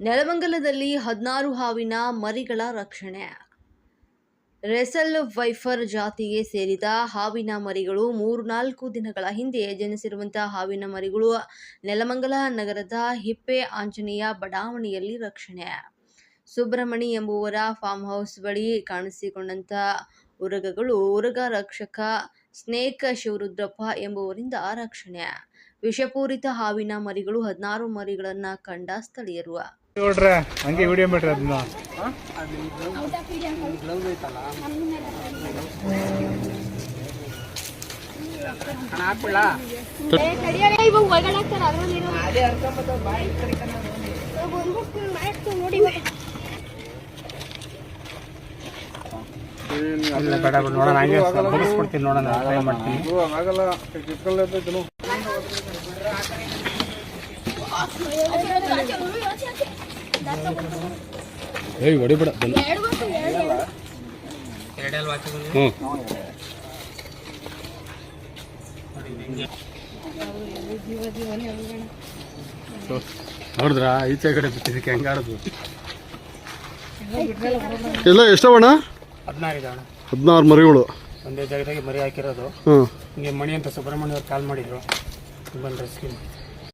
ನೆಲಮಂಗಲದಲ್ಲಿ 16 ಹಾವಿನ ಮರಿಗಳ ರಕ್ಷಣೆ. Wrestle wiper ಜಾತಿಗೆ ಸೇರಿದ ಹಾವಿನ ಮರಿಗಳು 3-4 ದಿನಗಳ ಹಿಂದೆ ಜನಿಸಿರುವಂತಹ ಹಾವಿನ ಮರಿಗಳು ನೆಲಮಂಗಲ ನಗರದ ಹಿಪ್ಪೆ ಆಂಜನೇಯ ಬಡಾವಣೆಯಲ್ಲಿ ರಕ್ಷಣೆ. ಸುಬ್ರಹ್ಮಣಿ ಎಂಬುವರ ಫಾರ್ಮ್ ಹೌಸ್ ಬಳಿ ಕಾಣಿಸಿಕೊಂಡಂತಹ ಉರಗಗಳು ಉರಗ ರಕ್ಷಕ ಸ್ನೇಕ್ ಶಿವರುದ್ರಪ್ಪ ಎಂಬುವರಿಂದ ರಕ್ಷಣೆ. ವಿಷಪೂರಿತ ಹಾವಿನ ಮರಿಗಳು 16 ಮರಿಗಳನ್ನ ಕಂಡ ಸ್ಥಳೀಯರು ಹಂಗೆ ವಿಡಿಯೋ ಮಾಡ್ರಿ ಅದನ್ನ ನೋಡೋಣ ಹಂಗೆ ಬರೆಸ್ಕೊಡ್ತೀನಿ ನೋಡೋಣ ಟ್ರೈ ಮಾಡ್ತೀನಿ ಹೊಡಿಬೇಡ ನೋಡಿದ್ರ ಈಚೆ ಕಡೆ ಬಿಟ್ಟಿದ್ದಕ್ಕೆ ಹೆಂಗ ಆಡೋದು ಎಲ್ಲ ಎಷ್ಟವಣ್ಣ 16 ಮರಿಗಳು ಒಂದೇ ಜಾಗದಾಗೆ ಮರಿ ಹಾಕಿರೋದು. ಹಿಂಗೆ ಮಣಿ ಅಂತ ಸುಬ್ರಹ್ಮಣ್ಯ ಅವ್ರು ಕಾಲ್ ಮಾಡಿದ್ರು ಬಂದು ರೆಸ್ಕ್ಯೂ ಮಾಡಿ